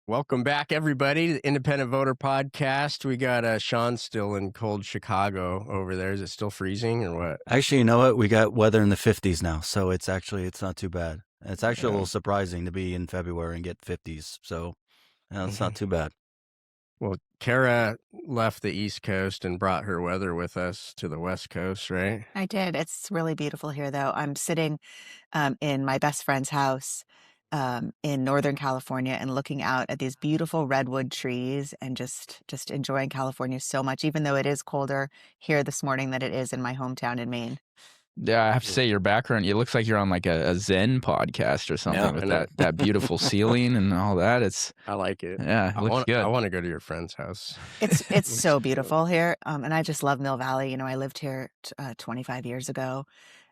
Welcome back, everybody, to the Independent Voter Podcast. We got Sean still in cold Chicago over there. Is it still freezing or what? Actually, you know what? We got weather in the 50s now, so it's not too bad. It's actually a Yeah. little surprising to be in February and get 50s, so it's not too bad. Well, Cara left the East Coast and brought her weather with us to the West Coast, right? I did. It's really beautiful here, though. I'm sitting in my best friend's house in Northern California and looking out at these beautiful redwood trees and just enjoying California so much, even though it is colder here this morning than it is in my hometown in Maine. Yeah, I have to say your background, it looks like you're on like a Zen podcast or something with that beautiful ceiling and all that. I like it. Yeah, it looks good. I want to go to your friend's house. It's so beautiful here. And I just love Mill Valley. You know, I lived here 25 years ago.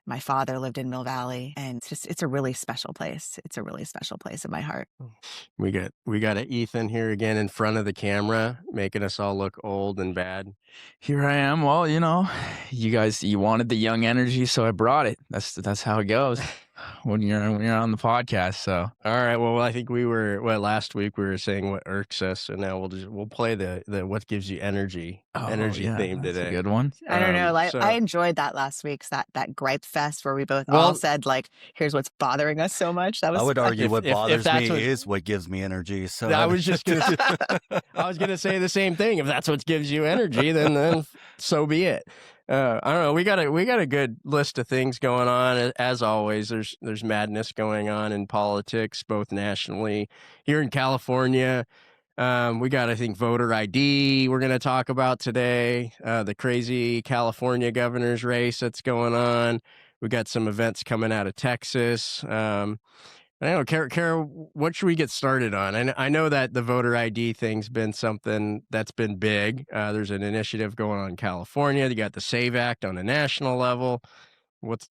My father lived in Mill Valley, and it's a really special place. It's a really special place in my heart. We got a Ethan here again in front of the camera, making us all look old and bad. Here I am. Well, you know, you wanted the young energy, so I brought it. That's how it goes when you're on the podcast. So all right. Well, I think last week we were saying what irks us, and now we'll play the what gives you energy theme today. That's a good one. I don't know. I enjoyed that last week's that gripe fest where we both all said like, "Here's what's bothering us so much." That was. I would argue what bothers me is what gives me energy. So I was just gonna say the same thing. If that's what gives you energy, then so be it. I don't know. We got a good list of things going on. As always, there's madness going on in politics, both nationally. Here in California, we got, I think, voter ID we're going to talk about today. The crazy California governor's race that's going on. We got some events coming out of Texas. I don't know, Cara, what should we get started on? I know that the voter ID thing's been something that's been big. There's an initiative going on in California. You got the SAVE Act on a national level. What's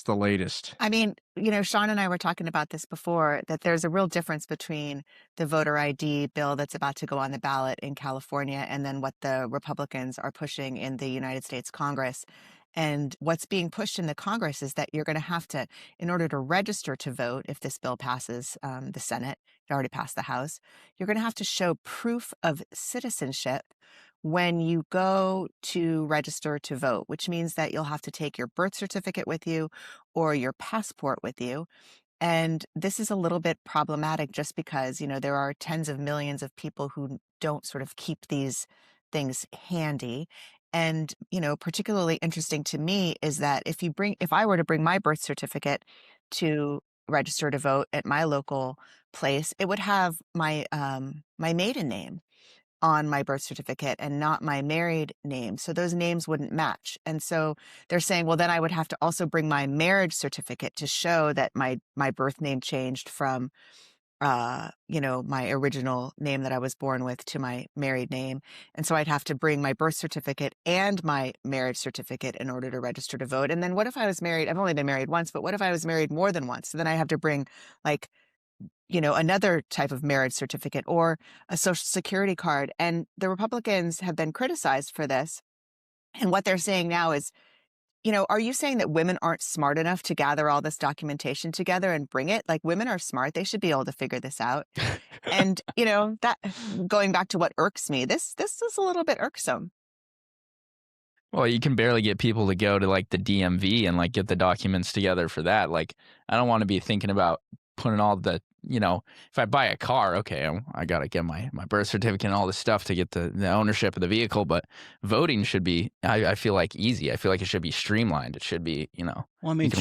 the latest? I mean, you know, Sean and I were talking about this before, that there's a real difference between the voter ID bill that's about to go on the ballot in California and then what the Republicans are pushing in the United States Congress. And what's being pushed in the Congress is that you're going to have to, in order to register to vote, if this bill passes the Senate, it already passed the House, you're going to have to show proof of citizenship when you go to register to vote, which means that you'll have to take your birth certificate with you or your passport with you. And this is a little bit problematic just because, you know, there are tens of millions of people who don't sort of keep these things handy. And, you know, particularly interesting to me is that if I were to bring my birth certificate to register to vote at my local place, it would have my maiden name on my birth certificate and not my married name. So those names wouldn't match. And so they're saying, well, then I would have to also bring my marriage certificate to show that my birth name changed from, you know, my original name that I was born with to my married name. And so I'd have to bring my birth certificate and my marriage certificate in order to register to vote. And then what if I was married? I've only been married once, but what if I was married more than once? So then I have to bring like, you know, another type of marriage certificate or a social security card. And the Republicans have been criticized for this. And what they're saying now is, you know, are you saying that women aren't smart enough to gather all this documentation together and bring it? Like, women are smart. They should be able to figure this out. And, you know, that going back to what irks me, this is a little bit irksome. Well, you can barely get people to go to like the DMV and like get the documents together for that. Like, I don't want to be thinking about putting all the, you know, if I buy a car, okay, I got to get my birth certificate and all this stuff to get the ownership of the vehicle. But voting should be, I feel like, easy. I feel like it should be streamlined. It should be, you know. Well, I mean,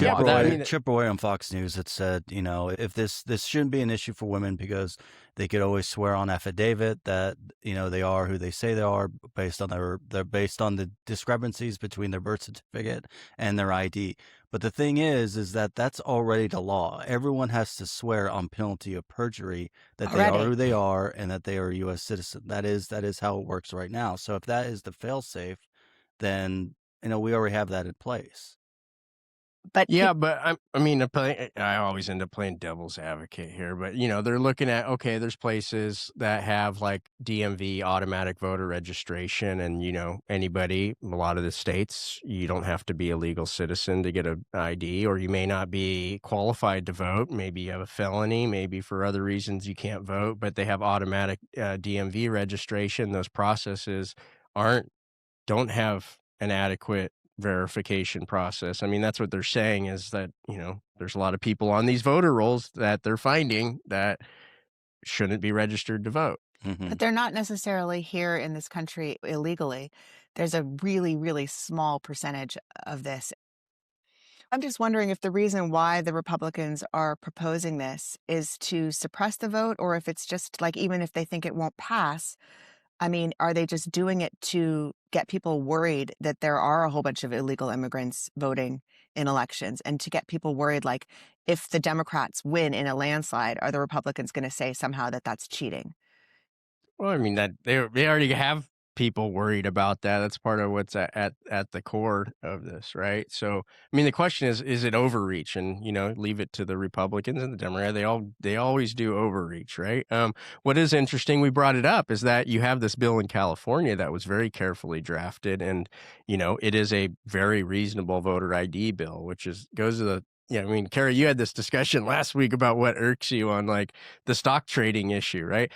Chip Roy on Fox News had said, you know, if this shouldn't be an issue for women because they could always swear on affidavit that, you know, they are who they say they are based on based on the discrepancies between their birth certificate and their ID. But the thing is that that's already the law. Everyone has to swear on penalty of perjury that they are who they are and that they are a U.S. citizen. That is how it works right now. So if that is the fail-safe, then, you know, we already have that in place. But Yeah, but I mean, I always end up playing devil's advocate here, but they're looking at, okay, there's places that have like DMV automatic voter registration, and anybody, a lot of the states, you don't have to be a legal citizen to get an ID, or you may not be qualified to vote. Maybe you have a felony, maybe for other reasons you can't vote, but they have automatic DMV registration. Those processes don't have an adequate verification process. I mean, that's what they're saying, is that, there's a lot of people on these voter rolls that they're finding that shouldn't be registered to vote. But they're not necessarily here in this country illegally. There's a really, really small percentage of this. I'm just wondering if the reason why the Republicans are proposing this is to suppress the vote, or if it's just like, even if they think it won't pass, I mean, are they just doing it to get people worried that there are a whole bunch of illegal immigrants voting in elections, and to get people worried, like, if the Democrats win in a landslide, are the Republicans going to say somehow that that's cheating? Well, I mean, that they already have people worried about that. That's part of what's at the core of this, right? So, I mean, the question is it overreach? And leave it to the Republicans and the Democrats. They always do overreach, right? What is interesting, we brought it up, is that you have this bill in California that was very carefully drafted, and it is a very reasonable voter ID bill, which goes to the I mean, Cara, you had this discussion last week about what irks you on like the stock trading issue, right?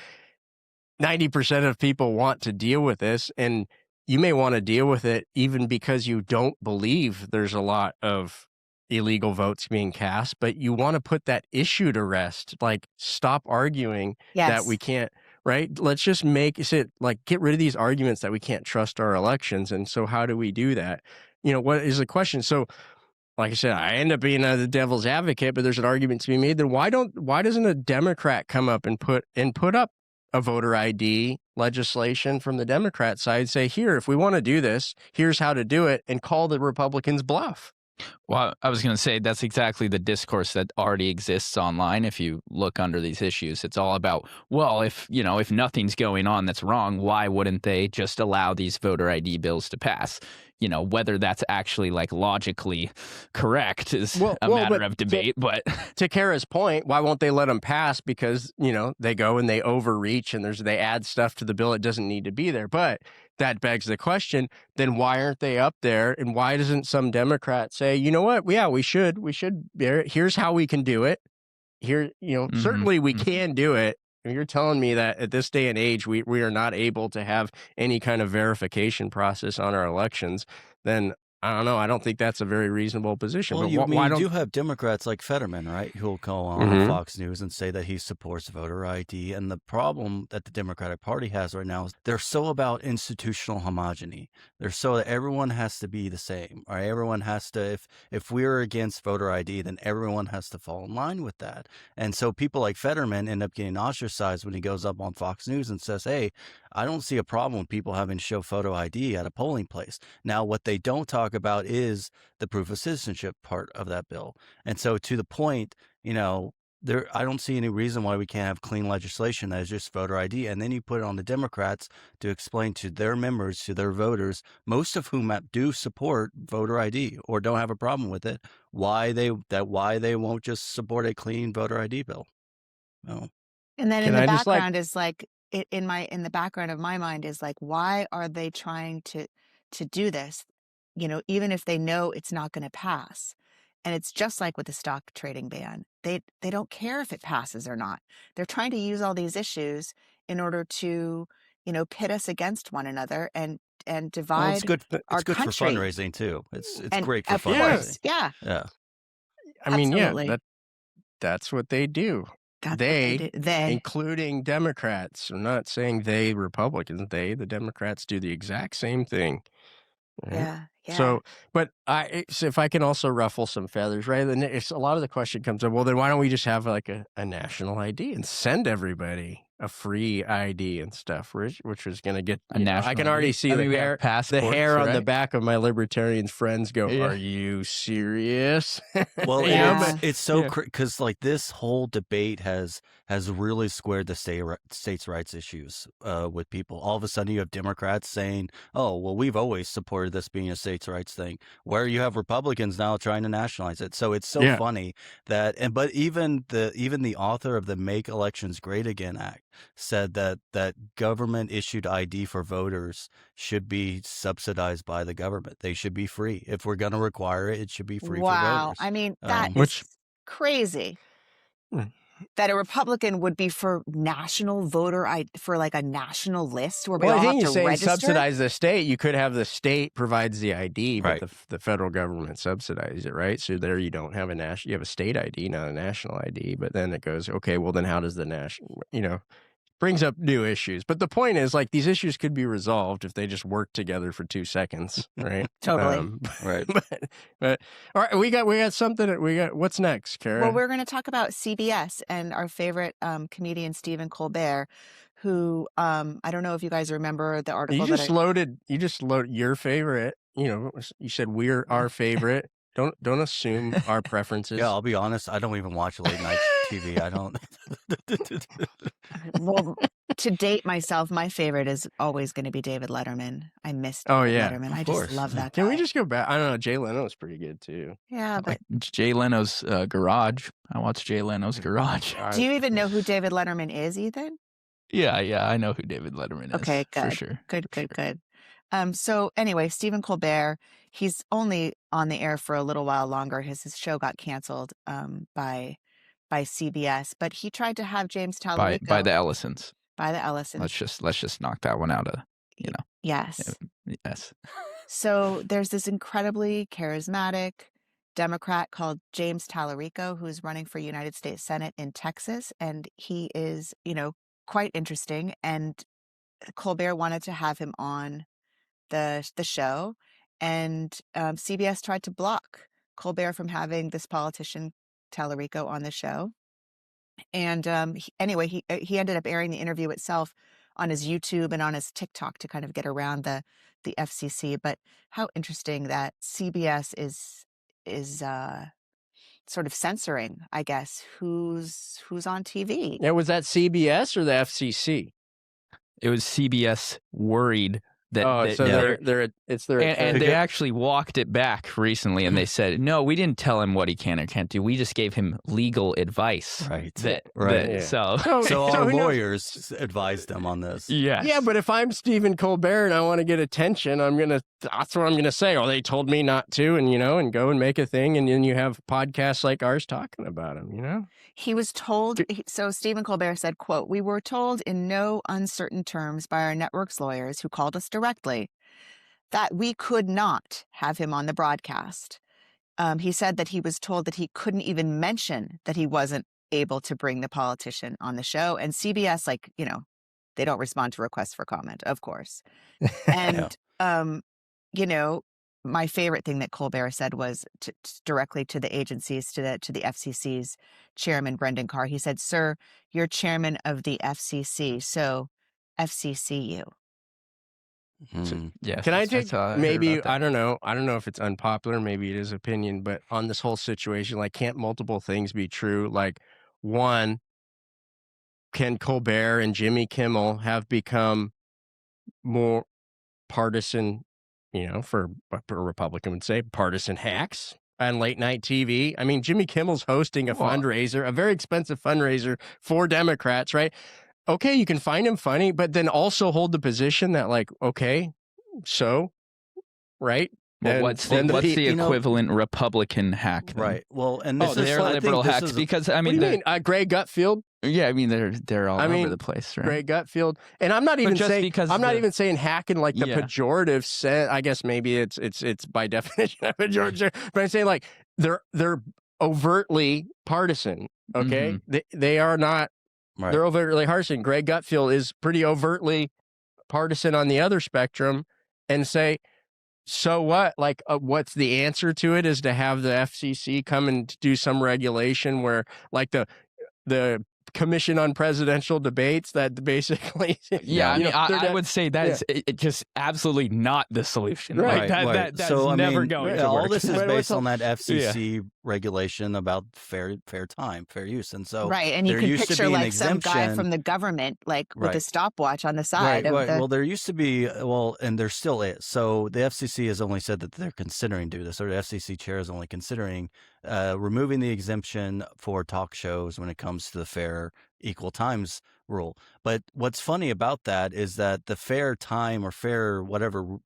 90% of people want to deal with this, and you may want to deal with it even because you don't believe there's a lot of illegal votes being cast, but you want to put that issue to rest. Like, stop arguing that we Yes. can't, right? Let's just get rid of these arguments that we can't trust our elections. And so how do we do that? What is the question? So, like I said, I end up being the devil's advocate, but there's an argument to be made. Then why doesn't a Democrat come up and put up a voter ID legislation from the Democrat side, say, here, if we want to do this, here's how to do it, and call the Republicans bluff? Well, I was going to say that's exactly the discourse that already exists online. If you look under these issues, it's all about, well, if nothing's going on that's wrong, why wouldn't they just allow these voter ID bills to pass? Whether that's actually like logically correct is a matter of debate. But to Kara's point, why won't they let them pass? Because, they go and they overreach, and they add stuff to the bill that doesn't need to be there. But that begs the question, then why aren't they up there? And why doesn't some Democrat say, you know what? Yeah, we should. Here's how we can do it. Here, certainly we can do it. If you're telling me that at this day and age, we are not able to have any kind of verification process on our elections, then I don't know. I don't think that's a very reasonable position. Well, but you do have Democrats like Fetterman, right, who'll call on Fox News and say that he supports voter ID. And the problem that the Democratic Party has right now is they're so about institutional homogeny. They're so that everyone has to be the same, right? Everyone has to, if we're against voter ID, then everyone has to fall in line with that. And so people like Fetterman end up getting ostracized when he goes up on Fox News and says, hey, I don't see a problem with people having to show photo ID at a polling place. Now, what they don't talk about is the proof of citizenship part of that bill. And so to the point, I don't see any reason why we can't have clean legislation that is just voter ID. And then you put it on the Democrats to explain to their members, to their voters, most of whom do support voter ID or don't have a problem with it, why they won't just support a clean voter ID bill. No. And then in the background is like, in the background of my mind is like, why are they trying to do this? Even if they know it's not going to pass. And it's just like with the stock trading ban. They don't care if it passes or not. They're trying to use all these issues in order to, pit us against one another and divide Well, it's good for country. fundraising too. It's great for Of fundraising. course, yeah. Yeah. I mean, Absolutely. that's what they do. That's what they do. They. Including Democrats. I'm not saying they, Republicans, the Democrats do the exact same thing. Right? Yeah. So, but if I can also ruffle some feathers, right? Then a lot of the question comes up, well, then why don't we just have like a national ID and send everybody a free ID and stuff, which was going to get A national I can already ID. see I mean, we have the passports, hair on the right? back of my libertarian friends go, Yeah. are you serious? Well, You Yeah. know, but it's so Yeah. because like this whole debate has really squared the states' rights issues with people. All of a sudden, you have Democrats saying, "Oh, well, we've always supported this being a states' rights thing," where you have Republicans now trying to nationalize it. So it's so Yeah. funny that, but even the author of the Make Elections Great Again Act said that government issued ID for voters should be subsidized by the government. They should be free. If we're going to require it, it should be free for Wow. voters. I mean, that Which- is crazy. Hmm. That a Republican would be for national voter for like a national list where we well, all I have think to you're saying register. subsidize the state. You could have the state provides the ID, but Right. the federal government subsidizes it, right? So there you don't have you have a state ID, not a national ID. But then it goes, okay, well then how does the national, brings up new issues. But the point is, like, these issues could be resolved if they just work together for 2 seconds, right? Totally. Right. But all right, we got something. What's next, Kara? Well, we're going to talk about CBS and our favorite comedian, Stephen Colbert, who I don't know if you guys remember the article. You just loaded your favorite. You said we're our favorite. Don't assume our preferences. Yeah, I'll be honest. I don't even watch late night TV. I don't. Well, to date myself, my favorite is always going to be David Letterman. I miss Oh, David yeah, Letterman. of I course. just love that guy. Can we just go back? I don't know. Jay Leno's pretty good too. Yeah, but Like Jay Leno's Garage. I watched Jay Leno's Garage. do you even know who David Letterman is, Ethan? Yeah, I know who David Letterman is. Okay, For good. sure. Good. So anyway, Stephen Colbert, he's only on the air for a little while longer. His show got canceled by CBS, but he tried to have James Talarico By the Ellisons. By the Ellisons. Let's just knock that one out of, Yes. Yes. So there's this incredibly charismatic Democrat called James Talarico who's running for United States Senate in Texas, and he is, quite interesting. And Colbert wanted to have him on the show, and CBS tried to block Colbert from having this politician Talarico on the show. And he ended up airing the interview itself on his YouTube and on his TikTok to kind of get around the FCC. But how interesting that CBS is sort of censoring, I guess, who's on TV. Yeah, was that CBS or the FCC? It was CBS worried that so it's their and they actually walked it back recently, and they said, no, we didn't tell him what he can or can't do. We just gave him legal advice. Right. Yeah. So our lawyers advised them on this. Yes. Yeah, but if I'm Stephen Colbert and I want to get attention, that's what I'm gonna say. Oh, they told me not to, and go and make a thing, and then you have podcasts like ours talking about him, He was told, so Stephen Colbert said, quote, "We were told in no uncertain terms by our network's lawyers who called us directly that we could not have him on the broadcast." He said that he was told that he couldn't even mention that he wasn't able to bring the politician on the show. And CBS, they don't respond to requests for comment, of course. And, my favorite thing that Colbert said was directly to the agencies, to the FCC's chairman, Brendan Carr. He said, "Sir, you're chairman of the FCC, so FCC you." Yes. Can I that's take how heard maybe about that. I don't know if it's unpopular, maybe it is opinion, but on this whole situation, like, can't multiple things be true? Like, one, can Colbert and Jimmy Kimmel have become more partisan, for a Republican would say, partisan hacks on late night TV? I mean, Jimmy Kimmel's hosting a fundraiser, a very expensive fundraiser for Democrats, right? Okay, you can find him funny, but then also hold the position that, like, okay, so, right? Well, what's the equivalent Republican hack? Then? Right. Well, and this they're liberal hacks because what do you mean? Greg Gutfeld? Yeah, I mean they're all over the place, right? Greg Gutfeld, and I'm not even saying even saying hacking like the pejorative sense. I guess maybe it's by definition a pejorative, but I'm saying like they're overtly partisan. Okay, they are not. Right. They're overtly partisan. Greg Gutfeld is pretty overtly partisan on the other spectrum, and say, so what? Like, what's the answer to it? Is to have the FCC come and do some regulation where, like, the Commission on Presidential Debates that basically, Yeah, I mean, I they're would say that is just absolutely not the solution. Right, Like that's So, I never mean, going yeah, to all work. this is Right, based what's on that FCC regulation about fair time, fair use, and so Right. And you there can used to picture be an like some guy exemption. from the government, like with a Right. stopwatch on the side of Right. the. Well, there used to be, and there still is. So the FCC has only said that they're considering doing this, or the FCC chair is only considering removing the exemption for talk shows when it comes to the fair equal times rule. But what's funny about that is that the fair time or fair whatever,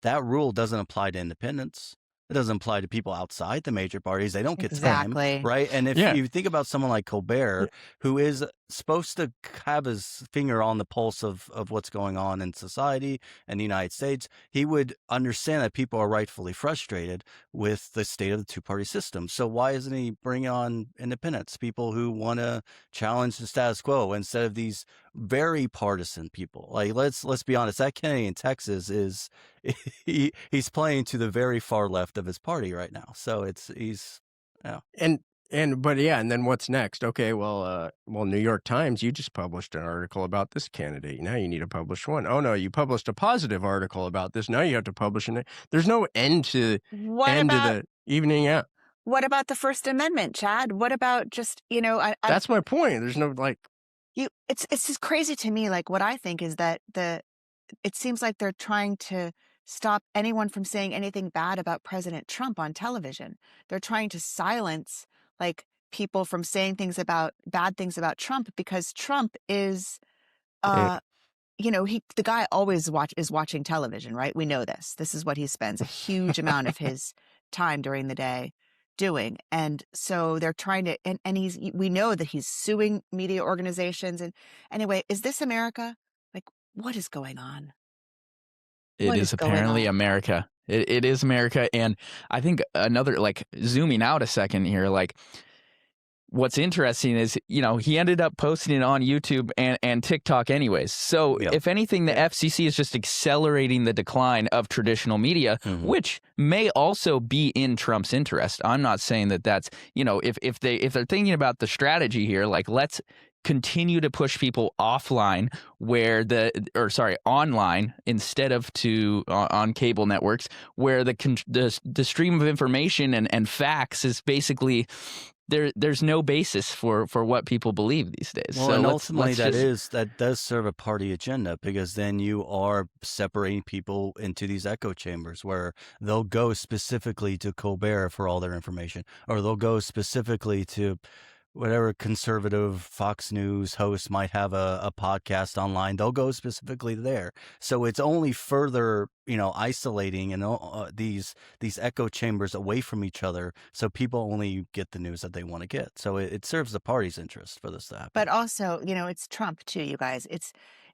that rule doesn't apply to independents. It doesn't apply to people outside the major parties. They don't get time, Exactly. right? And if Yeah. you think about someone like Colbert, who is supposed to have his finger on the pulse of what's going on in society and the United States, he would understand that people are rightfully frustrated with the state of the two-party system. So why isn't he bringing on independents, people who want to challenge the status quo instead of these very partisan people? Like, let's be honest, that Kennedy in Texas is he's playing to the very far left of his party right now. So and then what's next? Okay, well, New York Times, you just published an article about this candidate. Now you need to publish one. Oh no, you published a positive article about this. Now you have to publish an. There's no end to What end about to the evening out. what about the First Amendment, Chad? What about just That's my point. There's no it's just crazy to me. Like what I think is that it seems like they're trying to stop anyone from saying anything bad about President Trump on television. They're trying to silence like people from saying bad things about Trump because Trump is the guy always is watching television, right? We know this. This is what he spends a huge amount of his time during the day doing. And so they're trying to and we know that he's suing media organizations. And anyway, is this America? Like, what is going on? It is apparently America. It is America. And I think another, like, zooming out a second here, like, what's interesting is, he ended up posting it on YouTube and TikTok anyways. So if anything, the FCC is just accelerating the decline of traditional media, which may also be in Trump's interest. I'm not saying that that's, if they're thinking about the strategy here, like, let's continue to push people offline online instead of on cable networks where the stream of information and facts is basically there's no basis for what people believe these days. Well, so and ultimately that does serve a party agenda, because then you are separating people into these echo chambers where they'll go specifically to Colbert for all their information, or they'll go specifically to whatever conservative Fox News host might have a podcast online. They'll go specifically there. So it's only further, isolating and these echo chambers away from each other. So people only get the news that they want to get. So it serves the party's interest for this to happen. But also, it's Trump too, you guys.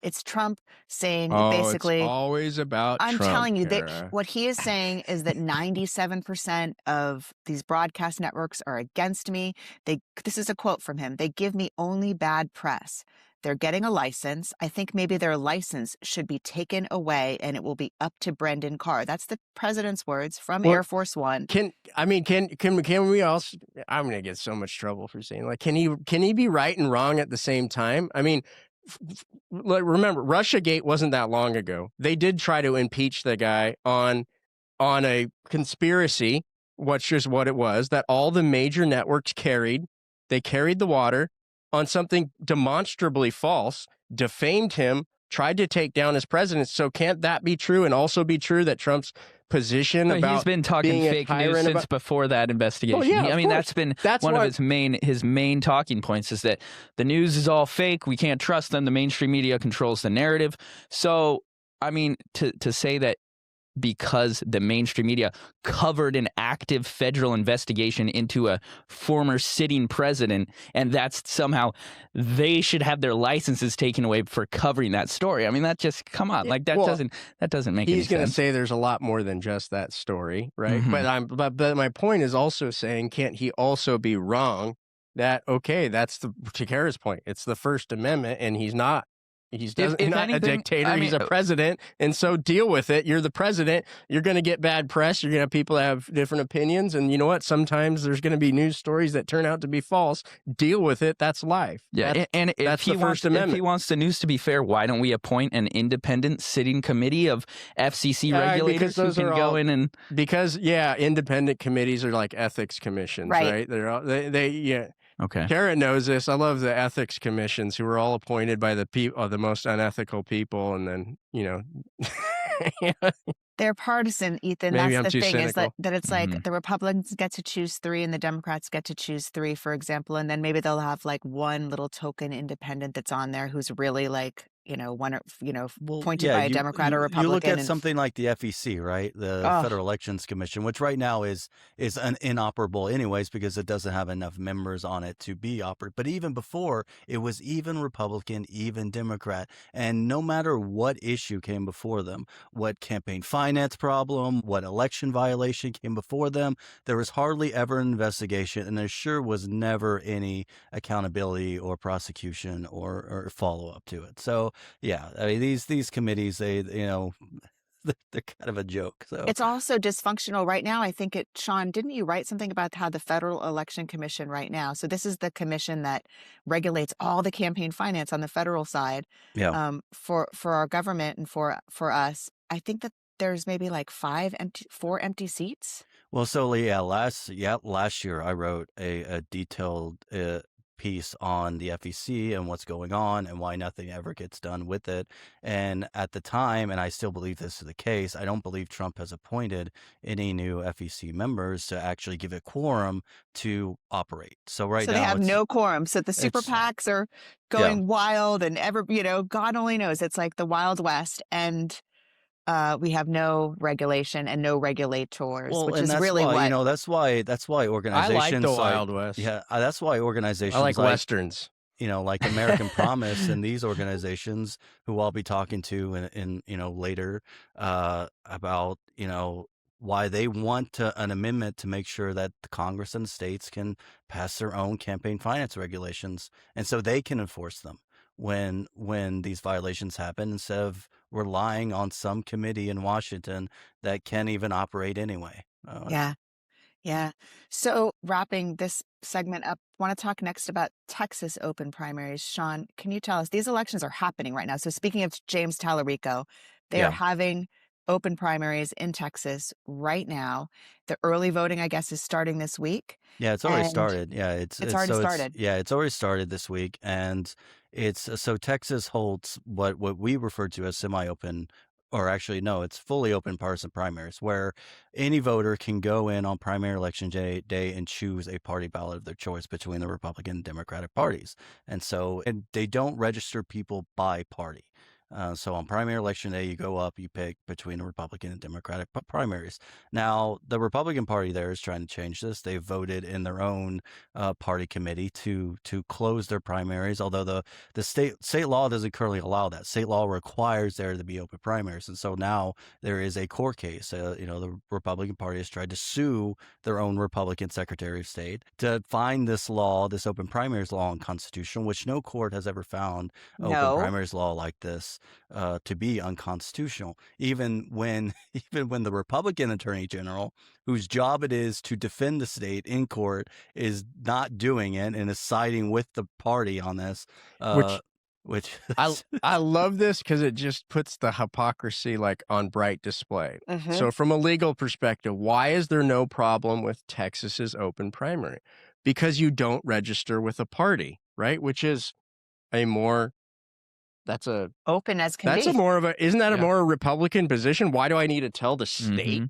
It's Trump saying basically, it's always about I'm Trump, telling you, Cara. what he is saying is that 97% of these broadcast networks are against me. This is a quote from him. They give me only bad press. They're getting a license. I think maybe their license should be taken away and it will be up to Brendan Carr. That's the president's words from Air Force One. Can we also, I'm going to get so much trouble for saying, like, can he be right and wrong at the same time? I mean, remember, Russiagate wasn't that long ago. They did try to impeach the guy on a conspiracy, which is what it was, that all the major networks carried. They carried the water on something demonstrably false, defamed him, tried to take down his president. So can't that be true and also be true that Trump's position about he's been talking fake news since before that investigation. Well, yeah, I mean, that's one of his main talking points is that the news is all fake. We can't trust them. The mainstream media controls the narrative. So, I mean, to say that because the mainstream media covered an active federal investigation into a former sitting president, and that's somehow they should have their licenses taken away for covering that story. I mean, that just, come on, like that doesn't make any sense. He's going to say there's a lot more than just that story, right? But my point is also saying, can't he also be wrong that, okay, that's to Cara's point, it's the First Amendment, and he's not He's If not a anything, dictator. I He's mean, a president, and so deal with it. You're the president. You're going to get bad press. You're going to have people that have different opinions, and you know what? Sometimes there's going to be news stories that turn out to be false. Deal with it. That's life. Yeah, and if that's he the First Amendment. If he wants the news to be fair, why don't we appoint an independent sitting committee of FCC regulators who can go in and independent committees are like ethics commissions, right? They're all, they Okay. Cara knows this. I love the ethics commissions who are all appointed by the most unethical people, and then They're partisan, Ethan. Maybe That's I'm the too thing cynical. is that it's like the Republicans get to choose 3 and the Democrats get to choose 3, for example, and then maybe they'll have like one little token independent that's on there who's really like appointed by a Democrat or Republican. You look at something like the FEC, right? The Federal Elections Commission, which right now is inoperable anyways because it doesn't have enough members on it to be operative. But even before, it was even Republican, even Democrat. And no matter what issue came before them, what campaign finance problem, what election violation came before them, there was hardly ever an investigation, and there sure was never any accountability or prosecution or follow-up to it. So yeah, I mean these committees, they're kind of a joke. So it's also dysfunctional right now. I think Sean, didn't you write something about how the Federal Election Commission right now? So this is the commission that regulates all the campaign finance on the federal side. Yeah. For our government and for us. I think that there's maybe like 4 empty seats. Well, so last year I wrote a detailed piece on the FEC and what's going on and why nothing ever gets done with it. And at the time, and I still believe this is the case, I don't believe Trump has appointed any new FEC members to actually give it quorum to operate. So now they have no quorum. So the super PACs are going wild, and God only knows. It's like the Wild West, and we have no regulation and no regulators, which is really that's why organizations. I like the Wild West. Yeah, that's why organizations. I like Westerns. Like American Promise and these organizations who I'll be talking to in later about why they want an amendment to make sure that the Congress and the states can pass their own campaign finance regulations, and so they can enforce them when these violations happen, instead of relying on some committee in Washington that can't even operate anyway. Yeah. So wrapping this segment up, I want to talk next about Texas open primaries. Sean, can you tell us, these elections are happening right now. So speaking of James Tallarico, they are having open primaries in Texas right now. The early voting, I guess, is starting this week. Yeah, it's already started. Yeah, it's already started. It's already started this week, and so Texas holds what we refer to as semi-open, or actually no, it's fully open partisan primaries, where any voter can go in on primary election day and choose a party ballot of their choice between the Republican and Democratic parties, and they don't register people by party. So on primary election day, you go up, you pick between the Republican and Democratic primaries. Now, the Republican Party there is trying to change this. They voted in their own party committee to close their primaries, although the state law doesn't currently allow that. State law requires there to be open primaries. And so now there is a court case. The Republican Party has tried to sue their own Republican Secretary of State to find this open primaries law unconstitutional, which no court has ever found open primaries law like this to be unconstitutional, even when the Republican Attorney General, whose job it is to defend the state in court, is not doing it and is siding with the party on this. Which I love this because it just puts the hypocrisy like on bright display. Mm-hmm. So from a legal perspective, why is there no problem with Texas's open primary? Because you don't register with a party, right? Which is open as can be. Isn't that a more Republican position? Why do I need to tell the state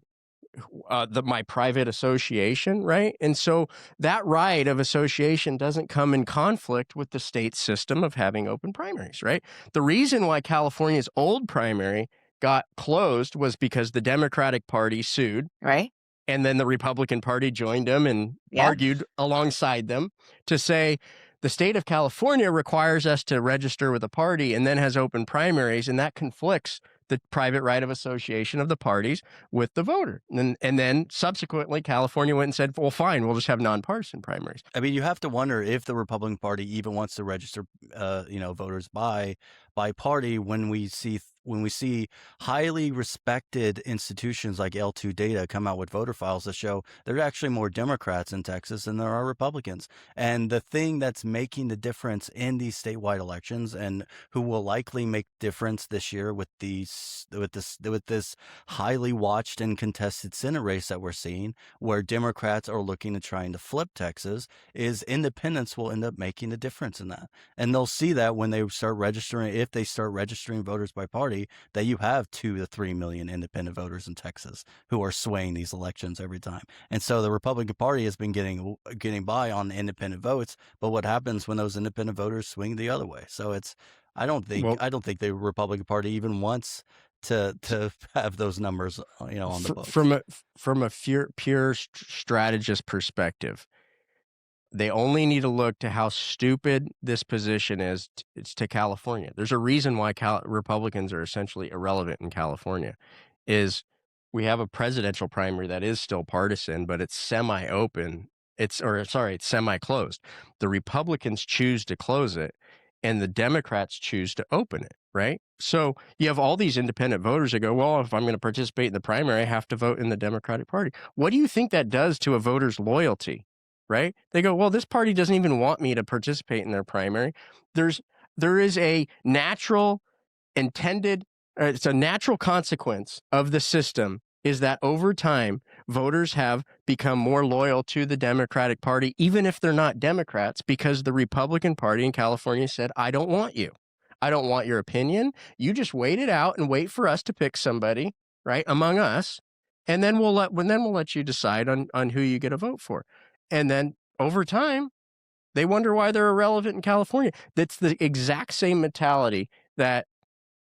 my private association, right? And so that right of association doesn't come in conflict with the state system of having open primaries, right? The reason why California's old primary got closed was because the Democratic Party sued, right? And then the Republican Party joined them and argued alongside them to say, the state of California requires us to register with a party and then has open primaries, and that conflicts the private right of association of the parties with the voter. And then subsequently, California went and said, well, fine, we'll just have nonpartisan primaries. I mean, you have to wonder if the Republican Party even wants to register, voters by party when we see highly respected institutions like L2 Data come out with voter files that show there are actually more Democrats in Texas than there are Republicans. And the thing that's making the difference in these statewide elections, and who will likely make difference this year with this highly watched and contested Senate race that we're seeing, where Democrats are looking to trying to flip Texas, is independents will end up making a difference in that. And they'll see that when they start registering, if they start registering voters by party, that you have 2 to 3 million independent voters in Texas who are swaying these elections every time. And so the Republican Party has been getting by on independent votes, but what happens when those independent voters swing the other way? So I don't think the Republican Party even wants to have those numbers, on the books. From a pure strategist perspective, they only need to look to how stupid this position is. It's to California. There's a reason why Republicans are essentially irrelevant in California. Is we have a presidential primary that is still partisan, but it's semi-open. It's semi-closed. The Republicans choose to close it, and the Democrats choose to open it, right? So you have all these independent voters that go, well, if I'm going to participate in the primary, I have to vote in the Democratic Party. What do you think that does to a voter's loyalty, right? They go, well, this party doesn't even want me to participate in their primary. There is a natural it's a natural consequence of the system is that over time, voters have become more loyal to the Democratic Party, even if they're not Democrats, because the Republican Party in California said, I don't want you. I don't want your opinion. You just wait it out and wait for us to pick somebody, right, among us, and then we'll let you decide on who you get a vote for. And then over time, they wonder why they're irrelevant in California. That's the exact same mentality that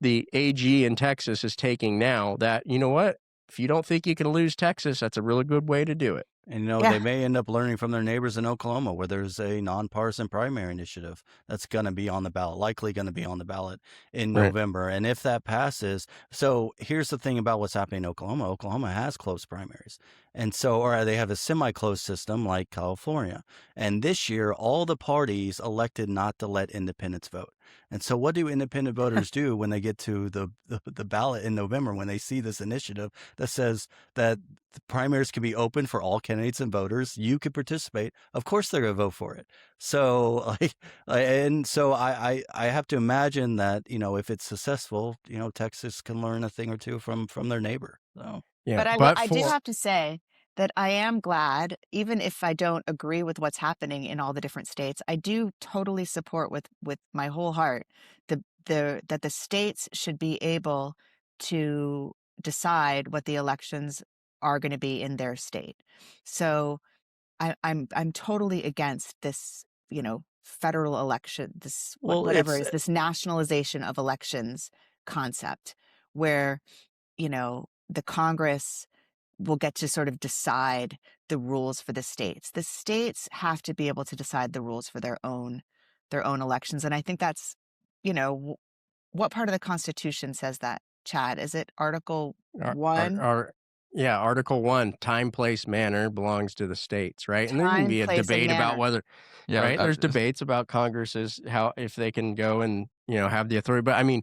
the AG in Texas is taking now, that, you know what? If you don't think you can lose Texas, that's a really good way to do it. And, they may end up learning from their neighbors in Oklahoma, where there's a nonpartisan primary initiative that's going to be on the ballot, likely going to be on the ballot in November. And if that passes, so here's the thing about what's happening in Oklahoma. Oklahoma has closed primaries. And so, or they have a semi-closed system like California. And this year, all the parties elected not to let independents vote. And so what do independent voters do when they get to the ballot in November, when they see this initiative that says that the primaries can be open for all candidates and voters, you could participate? Of course they're going to vote for it. So I have to imagine that, if it's successful, Texas can learn a thing or two from their neighbor. So yeah, but I do have to say that I am glad, even if I don't agree with what's happening in all the different states, I do totally support with my whole heart that the states should be able to decide what the elections are going to be in their state. So I'm totally against this, federal election, this this nationalization of elections concept, where the Congress will get to sort of decide the rules for the states. The states have to be able to decide the rules for their own elections. And I think that's, what part of the Constitution says that, Chad? Is it Article 1? Article 1, time, place, manner belongs to the states, right? And there can be a debate about whether, right? There's debates about Congress's, if they can go and, have the authority. But I mean,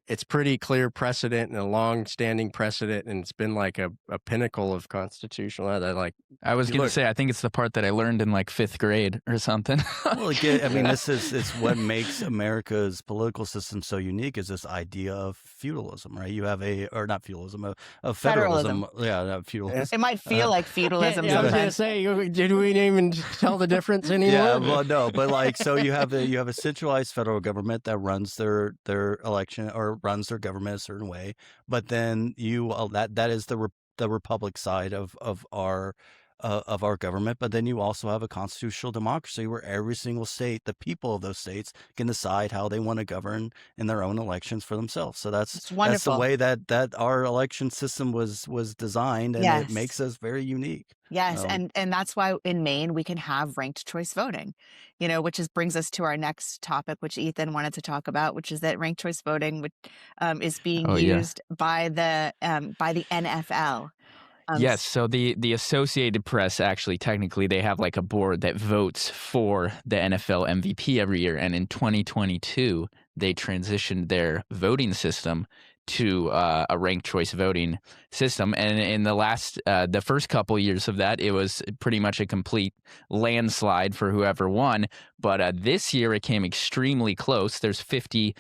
it's pretty clear precedent and a long-standing precedent, and it's been like a pinnacle of constitutional. I was going to say, I think it's the part that I learned in like 5th grade or something. Well, I mean, it's what makes America's political system so unique, is this idea of feudalism, right? You have not feudalism, of federalism. Yeah, feudalism. It might feel like feudalism. I was going to say, did we even tell the difference anymore? Yeah, well, no, but so you have a centralized federal government that runs their election or runs their government a certain way, but then that is the republic side of our of our government, but then you also have a constitutional democracy where every single state, the people of those states, can decide how they want to govern in their own elections for themselves. So It's that's the wonderful. way that our election system was designed, and it makes Yes. us very unique. Yes, Um, and that's why in Maine we can have ranked choice voting, which brings us to our next topic, which Ethan wanted to talk about, which is that ranked choice voting, which is being Oh yeah. used by the NFL. Yes, so the Associated Press actually technically they have like a board that votes for the NFL MVP every year, and in 2022 they transitioned their voting system to a ranked choice voting system, and in the first couple years of that, it was pretty much a complete landslide for whoever won. But this year it came extremely close. There's 50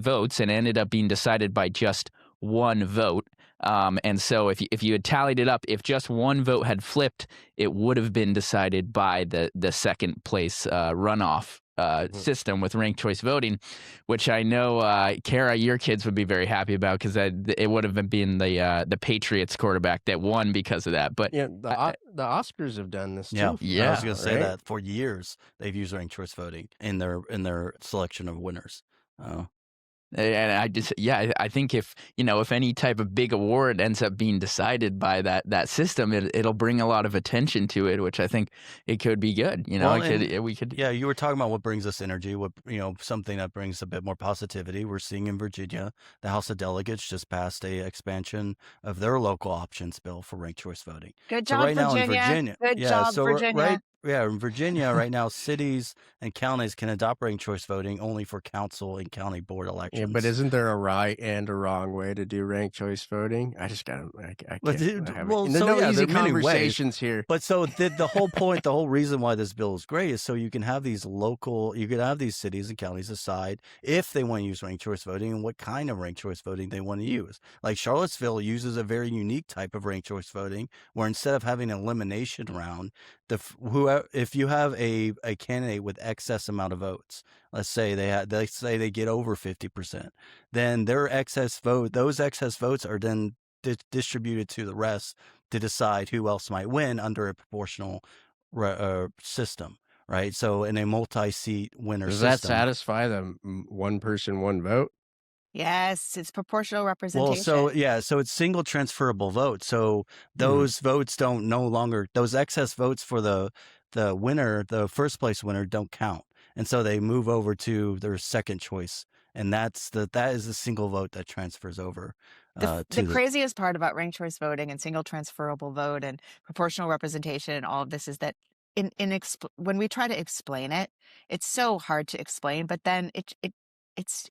votes, and it ended up being decided by just one vote. And so if you had tallied it up, if just one vote had flipped, it would have been decided by the second place runoff system with ranked choice voting, which I know, Cara, your kids would be very happy about because it would have been the Patriots quarterback that won because of that. But Yeah, the Oscars have done this yeah, too. I was going to say right? that for years they've used ranked choice voting in their selection of winners. And I think if any type of big award ends up being decided by that system, it'll bring a lot of attention to it, which I think it could be good. Well, we could. Yeah, you were talking about what brings us energy, what something that brings a bit more positivity. We're seeing in Virginia, the House of Delegates just passed a expansion of their local options bill for ranked choice voting. Good So job, right now in Virginia. Virginia, Good yeah, job, so Virginia. in Virginia right now, cities and counties can adopt ranked choice voting only for council and county board elections. Yeah, but isn't there a right and a wrong way to do ranked choice voting? I just gotta, I But can't. dude, I well, there's so no yeah, easy there are many ways. conversations here. But so the whole point, the whole reason why this bill is great is so you can have these cities and counties decide if they want to use ranked choice voting and what kind of ranked choice voting they want to use. Like Charlottesville uses a very unique type of ranked choice voting where instead of having an elimination round, if you have a candidate with excess amount of votes, let's say they get over 50%, then those excess votes are then distributed to the rest to decide who else might win under a proportional system, right? So in a multi-seat winner Does system. that satisfy the one person, one vote? Yes, it's proportional Well, representation. so it's single transferable vote. So those votes those excess votes for the winner, the first place winner, don't count, and so they move over to their second choice, and that is the single vote that transfers over. The craziest part about ranked choice voting and single transferable vote and proportional representation and all of this is that when we try to explain it, it's so hard to explain. But then it's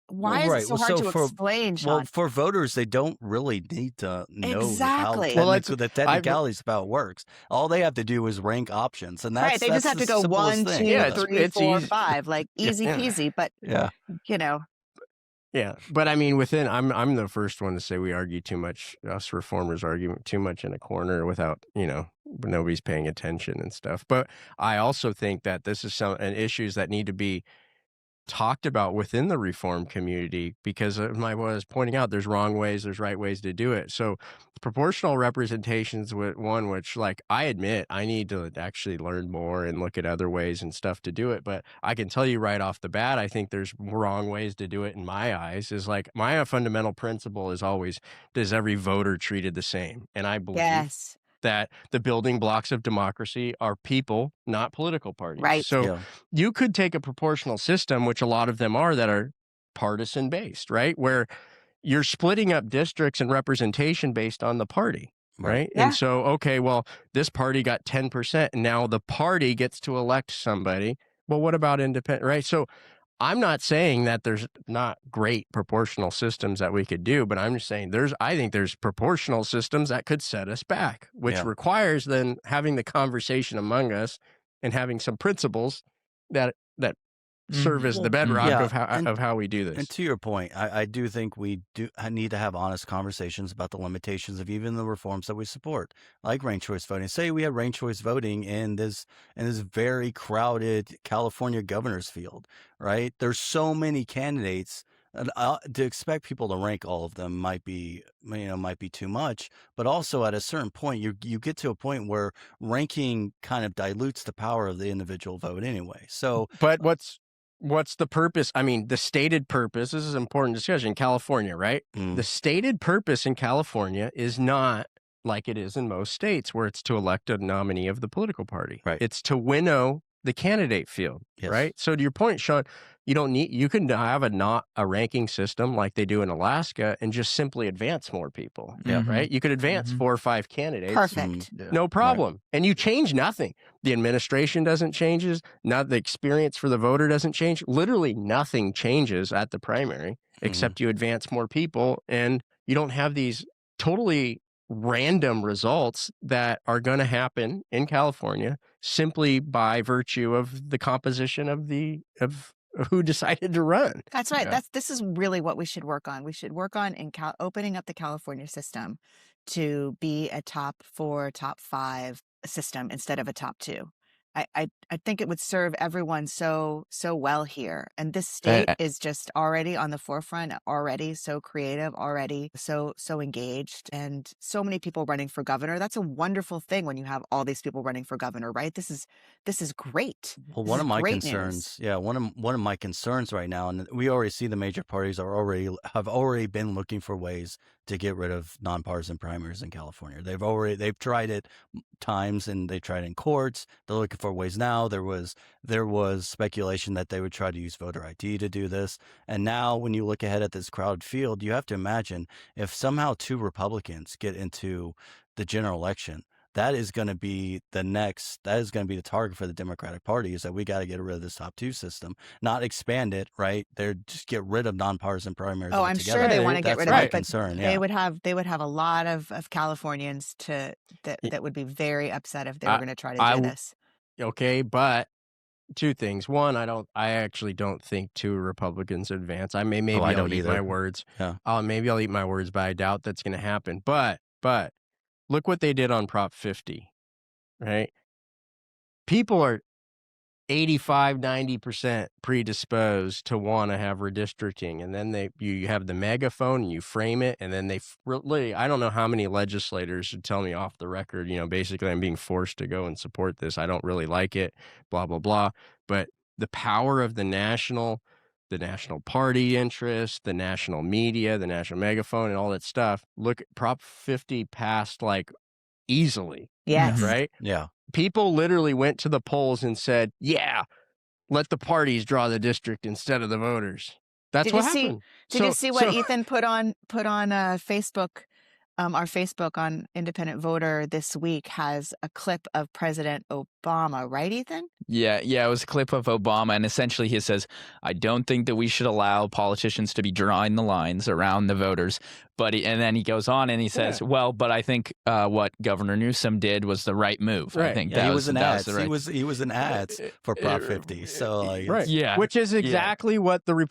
why is it so hard to explain, Sean? Well, for voters, they don't really need to know Exactly. how the technicalities about it works. All they have to do is rank options, and that's right. They just have to go 1, 2, Yeah, 3, 4, easy. 5, like easy peasy. But yeah. Yeah, but I mean, I'm the first one to say we argue too much. Us reformers argue too much in a corner without, nobody's paying attention and stuff. But I also think that this is issues that need to be talked about within the reform community because I was pointing out there's wrong ways, there's right ways to do it. So proportional representations with one, which like I admit I need to actually learn more and look at other ways and stuff to do it. But I can tell you right off the bat, I think there's wrong ways to do it in my eyes. Is like my fundamental principle is always, does every voter treated the same? And I believe that the building blocks of democracy are people, not political parties. Right. So you could take a proportional system, which a lot of them are that are partisan based, right? Where you're splitting up districts and representation based on the party, right? Yeah. And so, okay, well, this party got 10%, and now the party gets to elect somebody. Well, what about independent, right? So I'm not saying that there's not great proportional systems that we could do, but I'm just saying I think there's proportional systems that could set us back, which requires then having the conversation among us and having some principles that serve as the bedrock of how we do this. And to your point, I do think we need to have honest conversations about the limitations of even the reforms that we support, like ranked choice voting. Say we have ranked choice voting in this very crowded California governor's field, right? There's so many candidates To expect people to rank all of them might be too much. But also at a certain point, you get to a point where ranking kind of dilutes the power of the individual vote anyway. So, but what's the purpose? I mean, the stated purpose. This is an important discussion in California, right? The stated purpose in California is not like it is in most states, where it's to elect a nominee of the political party. Right. It's to winnow the candidate field. Yes. Right. So to your point, Sean, you can have a ranking system like they do in Alaska and just simply advance more people. Yeah. Right. You could advance 4 or 5 candidates. Perfect. No problem. And you change nothing. The administration doesn't change. Not the experience for the voter doesn't change. Literally nothing changes at the primary except you advance more people, and you don't have these totally random results that are going to happen in California simply by virtue of the composition of who decided to run. That's right. This is really what we should work on. We should work on opening up the California system to be a top 4, top 5 system instead of a top 2. I think it would serve everyone so well here. And this state is just already on the forefront, already so creative, already so engaged, and so many people running for governor. That's a wonderful thing when you have all these people running for governor, right? This is great. Well, one of my concerns, one of my concerns right now, and we already see the major parties have already been looking for ways to get rid of nonpartisan primaries in California. They've tried it times, and they tried it in courts. They're looking for ways now. There was speculation that they would try to use voter ID to do this. And now when you look ahead at this crowded field, you have to imagine if somehow 2 Republicans get into the general election, that is going to be the target for the Democratic Party, is that we got to get rid of this top 2 system, not expand it, right? They're just get rid of nonpartisan primaries. Oh, I'm sure they want to get rid of it, but concern, they would have a lot of Californians that would be very upset if they were going to try to do this. Okay, but 2 things. One, I actually don't think 2 Republicans advance. I'll eat my words. Yeah. Maybe I'll eat my words, but I doubt that's going to happen. But look what they did on Prop 50, right? People are 85-90% predisposed to want to have redistricting, and then you have the megaphone and you frame it, and then I don't know how many legislators should tell me off the record, basically I'm being forced to go and support this. I don't really like it, blah blah blah. But the power of the national party interest, the national media, the national megaphone, and all that stuff. Look, Prop 50 passed like easily. Yes. Right? Yeah. People literally went to the polls and said, yeah, let the parties draw the district instead of the voters. That's what happened. Did you see what Ethan put on Facebook? Our Facebook on Independent Voter this week has a clip of President Obama, right, Ethan? Yeah, it was a clip of Obama, and essentially he says, I don't think that we should allow politicians to be drawing the lines around the voters. And then he goes on and he says, well, but I think what Governor Newsom did was the right move. Right. I think he was an ads. He was an ads for Prop 50. So right. Yeah. Which is exactly what the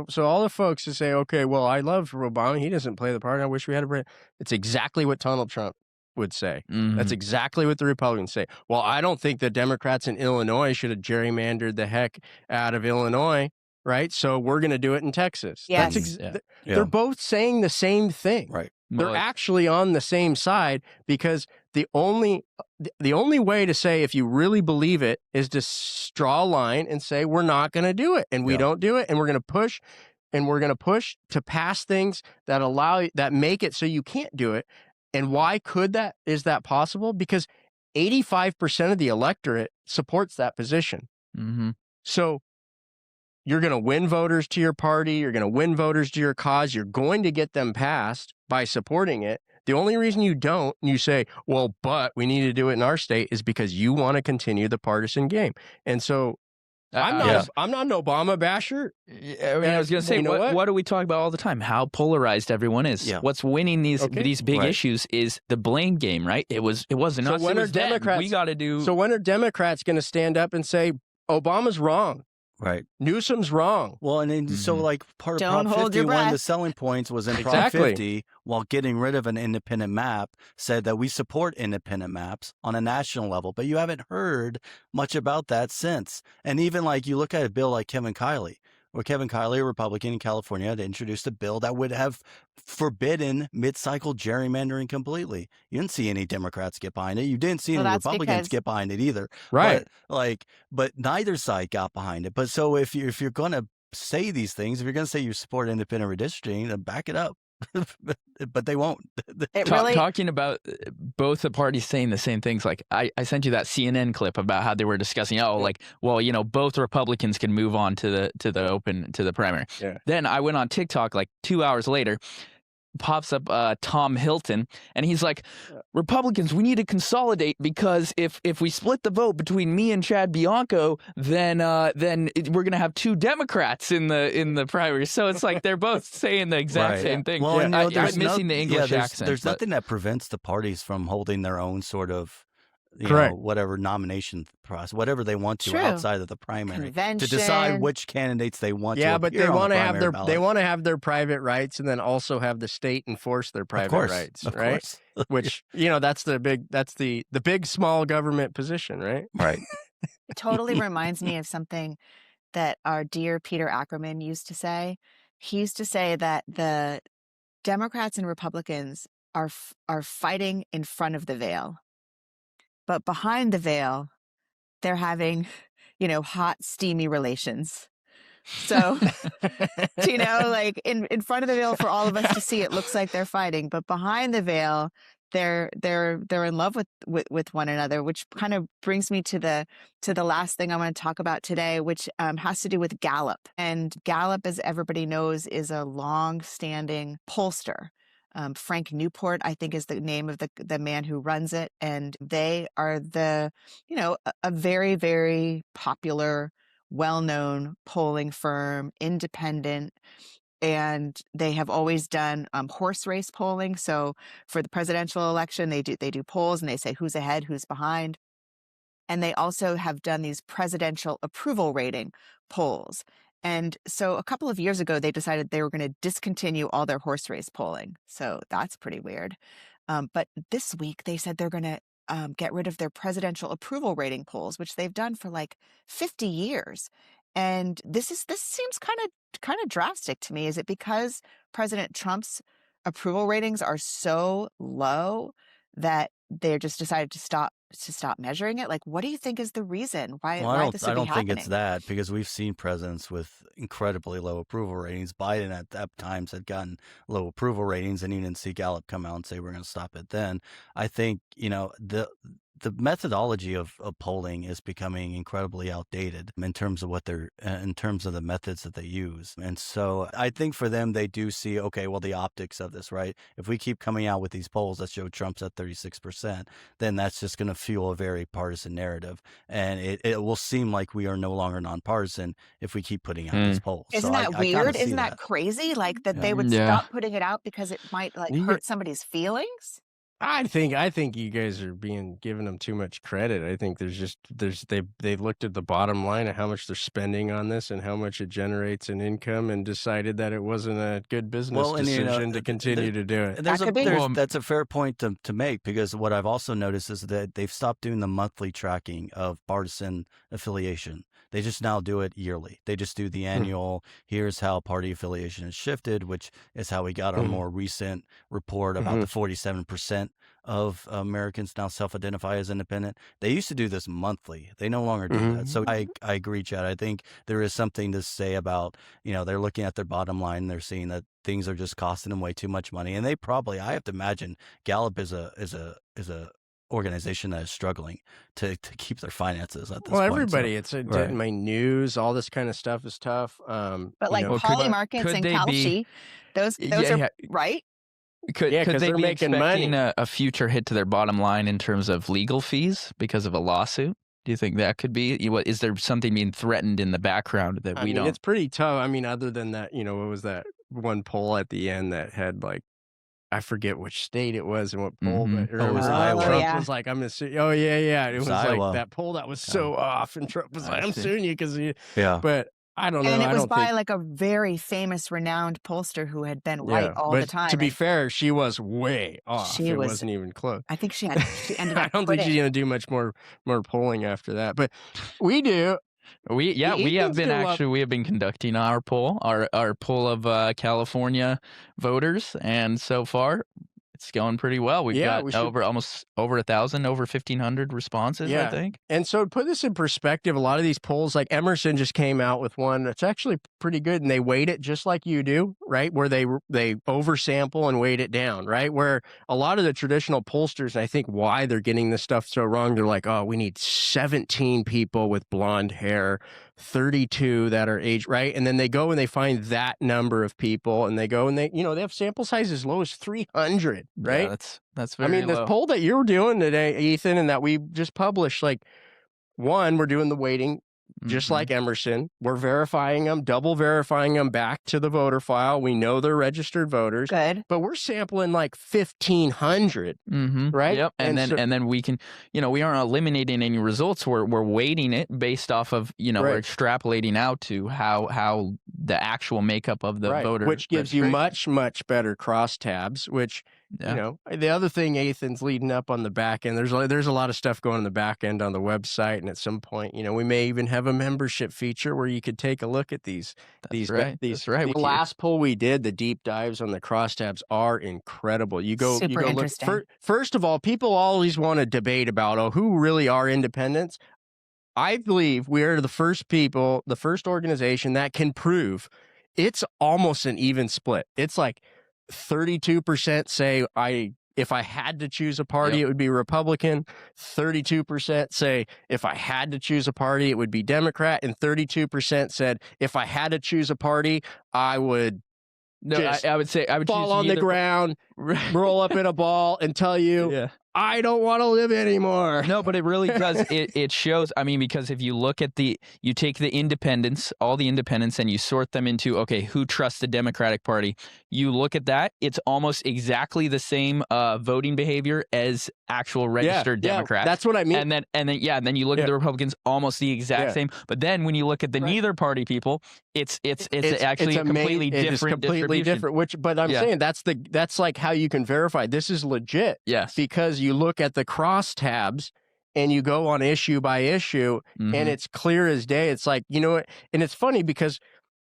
so all the folks who say, okay, well, I love Obama. He doesn't play the part. I wish we had a It's exactly what Donald Trump would say. Mm-hmm. That's exactly what the Republicans say. Well, I don't think the Democrats in Illinois should have gerrymandered the heck out of Illinois, right? So we're going to do it in Texas. Yes. They're both saying the same thing. Right. They're actually on the same side, because the only way to say if you really believe it is to draw a line and say we're not going to do it, and we don't do it, and we're going to push. And we're going to push to pass things that make it so you can't do it. And why is that possible? Because 85% of the electorate supports that position. Mm-hmm. So you're going to win voters to your party. You're going to win voters to your cause. You're going to get them passed by supporting it. The only reason you don't, and you say, well, but we need to do it in our state, is because you want to continue the partisan game. And so I'm not an Obama basher. I was going to say, what do we talk about all the time? How polarized everyone is. Yeah. What's winning these big issues is the blame game, right? It wasn't us. When it was are Democrats? We got to do. So when are Democrats going to stand up and say Obama's wrong? Right. Newsom's wrong. Well, and then, so like part of Don't Prop hold 50, your one of the breath. selling points was in Prop 50, while getting rid of an independent map, said that we support independent maps on a national level. But you haven't heard much about that since. And even like you look at a bill like Kevin Kiley, where Kevin Kiley, a Republican in California, had introduced a bill that would have forbidden mid-cycle gerrymandering completely. You didn't see any Democrats get behind it. You didn't see any Republicans get behind it either. Right. But neither side got behind it. But so if you're going to say these things, if you're going to say you support independent redistricting, then back it up. But they won't. Talking about both the parties saying the same things. Like I sent you that CNN clip about how they were discussing, both Republicans can move on to the primary. Yeah. Then I went on TikTok like 2 hours later, pops up Tom Hilton, and he's like, Republicans, we need to consolidate, because if we split the vote between me and Chad Bianco, then we're gonna have two Democrats in the primary. So it's like they're both saying the exact same thing. Well, I'm missing the English accent. There's nothing that prevents the parties from holding their own sort of whatever nomination process, whatever they want to outside of the primary, to decide which candidates they want to. Yeah, but they want to have their private rights, and then also have the state enforce their private rights, right? Which that's the big small government position, right? Right. It totally reminds me of something that our dear Peter Ackerman used to say. He used to say that the Democrats and Republicans are fighting in front of the veil. But behind the veil, they're having, hot, steamy relations. So, like in front of the veil for all of us to see, it looks like they're fighting. But behind the veil, they're in love with one another, which kind of brings me to the last thing I want to talk about today, which has to do with Gallup. And Gallup, as everybody knows, is a long-standing pollster. Frank Newport, I think, is the name of the man who runs it. And they are a very, very popular, well-known polling firm, independent. And they have always done horse race polling. So for the presidential election, they do polls and they say who's ahead, who's behind. And they also have done these presidential approval rating polls. And so a couple of years ago, they decided they were going to discontinue all their horse race polling. So that's pretty weird. But this week, they said they're going to get rid of their presidential approval rating polls, which they've done for like 50 years. And this seems kind of drastic to me. Is it because President Trump's approval ratings are so low that they just decided to stop measuring it? Like, what do you think is the reason why this would be happening? I don't think it's that, because we've seen presidents with incredibly low approval ratings. Biden at times had gotten low approval ratings, and you didn't see Gallup come out and say we're going to stop it then. I think the methodology of polling is becoming incredibly outdated in terms of in terms of the methods that they use. And so I think for them, they do see, okay, well, the optics of this, right? If we keep coming out with these polls that show Trump's at 36%, then that's just going to fuel a very partisan narrative. And it will seem like we are no longer nonpartisan if we keep putting out these polls. Isn't that weird? Isn't that crazy? Like that they would stop putting it out because it might hurt somebody's feelings? I think you guys are giving them too much credit. I think they looked at the bottom line of how much they're spending on this and how much it generates in income, and decided that it wasn't a good business decision to continue to do it. That's a fair point to make, because what I've also noticed is that they've stopped doing the monthly tracking of partisan affiliation. They just now do it yearly. They just do the annual, here's how party affiliation has shifted, which is how we got our more recent report about the 47% of Americans now self-identify as independent. They used to do this monthly. They no longer do that. So I agree, Chad. I think there is something to say about, they're looking at their bottom line and they're seeing that things are just costing them way too much money. And they probably, I have to imagine, Gallup is a organization that is struggling to keep their finances at this point. Well, everybody, my news, all this kind of stuff is tough. But like Polly Markets and Kalshi, those are right. Could they be making expecting a future hit to their bottom line in terms of legal fees because of a lawsuit? Do you think that could be? Is there something being threatened in the background that we don't? It's pretty tough. I mean, other than that, what was that one poll at the end that had I forget which state it was and what poll, but it was Iowa. Trump was like, I'm going to sue. Oh, yeah. It was like that poll that was so off, and Trump was like, I'm suing you because But I don't know. And it was by a very famous, renowned pollster who had been right all the time. To be fair, she was way off. It wasn't even close. I think she ended up I don't think she's going to do much more polling after that. But we do. We have Ethan's been gonna love- we have been conducting our poll of California voters, and so far it's going pretty well. We've got over 1,000, over 1,500 responses, I think. And so to put this in perspective, a lot of these polls, like Emerson just came out with one that's actually pretty good, and they weight it just like you do, right? Where they oversample and weight it down, right? Where a lot of the traditional pollsters, and I think why they're getting this stuff so wrong, they're like, oh, we need 17 people with blonde hair, 32 that are age, right? And then they go and they find that number of people, and they go and they have sample size as low as 300, right? Yeah, that's very low. The poll that you're doing today, Ethan, and that we just published, like, one, we're doing the weighting just like Emerson. We're verifying them, double verifying them back to the voter file. We know they're registered voters. Good. But we're sampling like 1,500, right? Yep. And then we can, we aren't eliminating any results. We're weighting it based off of, we're extrapolating out to how the actual makeup of the voter, which gives you much, much better crosstabs, which, the other thing Ethan's leading up on the back end, there's a lot of stuff going on the back end on the website. And at some point, we may even have a membership feature where you could take a look at these. That's right. The last poll we did, the deep dives on the crosstabs are incredible. You go interesting. look. First of all, people always want to debate about, who really are independents. I believe we are the first organization that can prove it's almost an even split. It's like 32% say if I had to choose a party, it would be Republican. 32% say if I had to choose a party, it would be Democrat. And 32% said if I had to choose a party, I would I would fall on the ground, roll up in a ball, and tell you, I don't want to live anymore. No, but it really does. It shows. I mean, because if you look at you take the independents, all the independents, and you sort them into, okay, who trusts the Democratic Party? You look at that, it's almost exactly the same voting behavior as actual registered Democrats. That's what I mean. And then you look at the Republicans, almost the exact same. But then when you look at the neither party people, it's actually a completely different. But I'm saying that's like how you can verify this is legit. Yes, because you look at the crosstabs and you go on issue by issue, and it's clear as day. It's like, and it's funny because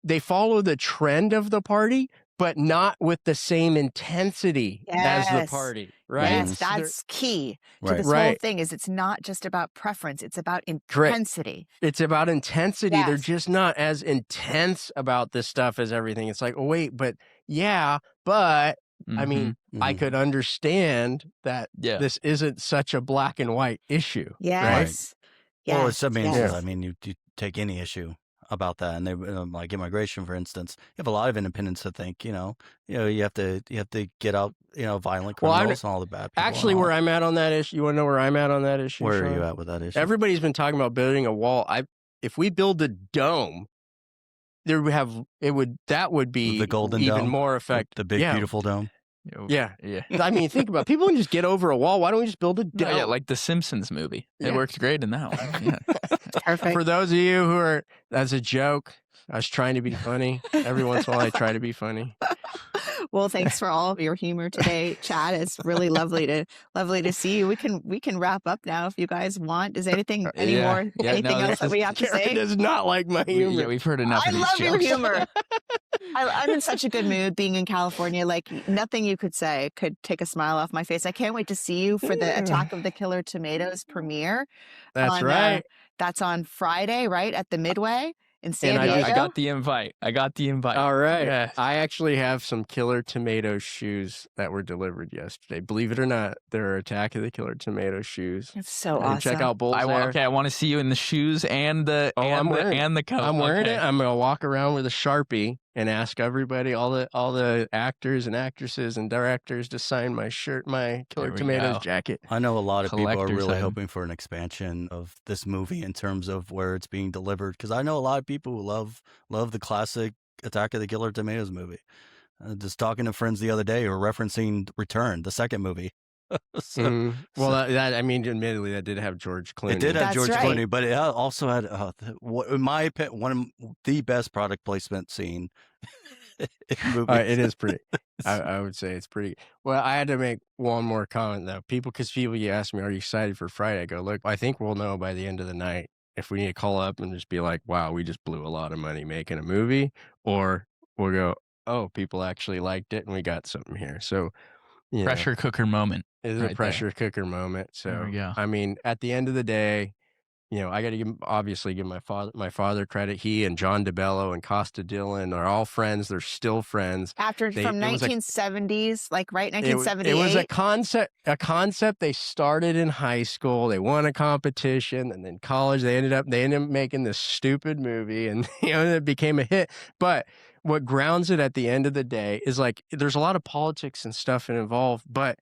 they follow the trend of the party, but not with the same intensity as the party, right? Yes, that's key to this whole thing. Is it's not just about preference; it's about intensity. It's about intensity. Yes. They're just not as intense about this stuff as everything. It's like, oh wait, but I mean, I could understand that this isn't such a black and white issue. Yes. Right? Well, I mean, you take any issue about that, and they like immigration, for instance. You have a lot of independents that think, you have to get out, violent criminals and all the bad people. Actually, where I'm at on that issue, you want to know where I'm at on that issue? Where Sean? are you at with that issue? Everybody's been talking about building a wall. If we build a dome, that would be the golden even dome, more effective. The big beautiful dome. Yeah. I mean, think about it. People can just get over a wall. Why don't we just build a dome? Yeah, like the Simpsons movie. It worked great in that one. Yeah. Perfect. For those of you that's a joke. I was trying to be funny. Every once in a while, I try to be funny. Well, thanks for all of your humor today, Chad. It's really lovely to see you. We can wrap up now if you guys want. Is anything else that we have to say? Karen does not like my humor. Yeah, we've heard enough. I of these love your jokes. humor. I'm in such a good mood being in California. Like nothing you could say could take a smile off my face. I can't wait to see you for the Attack of the Killer Tomatoes premiere. That's right. That's on Friday, right at the Midway. In San Diego? I got the invite. All right. Yeah. I actually have some Killer Tomato shoes that were delivered yesterday. Believe it or not, there are Attack of the Killer Tomato shoes. It's so awesome. Check out Bull's I want to see you in the shoes and the coat. I'm wearing it. I'm gonna walk around with a Sharpie and ask everybody, all the actors and actresses and directors, to sign my shirt, my Killer Tomatoes jacket. I know a lot of people are Collector's really item. hoping for an expansion of this movie in terms of where it's being delivered, because I know a lot of people who love the classic Attack of the Killer Tomatoes movie. Just talking to friends the other day who were referencing Return, the second movie. Admittedly, that did have George Clooney. It did have That's George right. Clooney, but it also had, in my opinion, one of the best product placement scene in movies. It is pretty. I would say it's pretty. Well, I had to make one more comment though. Because people ask me, "Are you excited for Friday?" I go, "Look, I think we'll know by the end of the night if we need to call up and just be like, wow, we just blew a lot of money making a movie, or we'll go, oh, people actually liked it and we got something here. So, Pressure cooker moment. It's right a pressure cooker moment. There So, we go. I mean, at the end of the day, I got to obviously give my father credit. He and John DeBello and Costa Dillon are all friends. They're still friends. From 1970s, like right 1978. It was a concept they started in high school. They won a competition, and then college they ended up making this stupid movie, and it became a hit. But what grounds it at the end of the day is like there's a lot of politics and stuff involved, but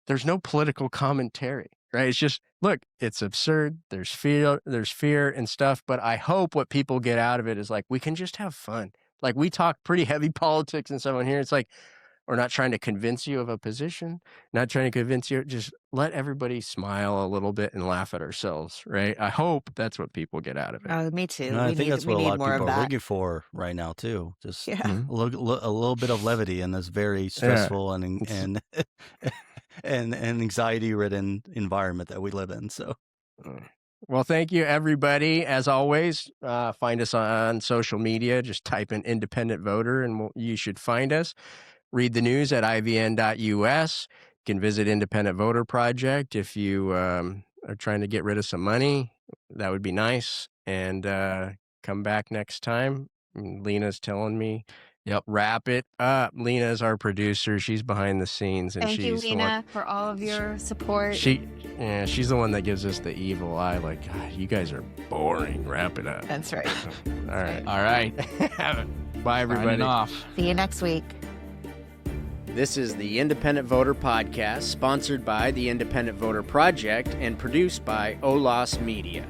there's no political commentary, right? It's just, look, it's absurd. There's fear and stuff. But I hope what people get out of it is like, we can just have fun. Like, we talk pretty heavy politics and stuff on here. It's like, we're not trying to convince you of a position, not trying to convince you. Just let everybody smile a little bit and laugh at ourselves, right? I hope that's what people get out of it. Oh, me too. No, I think that's what a lot of people are looking for right now too. Just a little bit of levity in this very stressful and anxiety-ridden environment that we live in. So, well, thank you, everybody. As always, find us on social media. Just type in Independent Voter, and you should find us. Read the news at ivn.us. You can visit Independent Voter Project if you are trying to get rid of some money. That would be nice. And come back next time. Lena's telling me. Yep, wrap it up. Lena is our producer. She's behind the scenes, and thank you, Lena, for all of your support. She's the one that gives us the evil eye. Like, God, you guys are boring. Wrap it up. That's right. All right. All right. Bye, everybody. Signing off. See you next week. This is the Independent Voter Podcast, sponsored by the Independent Voter Project and produced by OLAS Media.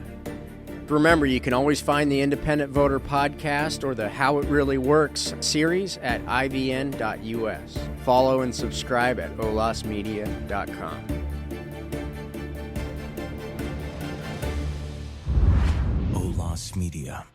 Remember, you can always find the Independent Voter Podcast or the How It Really Works series at ivn.us. Follow and subscribe at olasmedia.com. OLAS Media.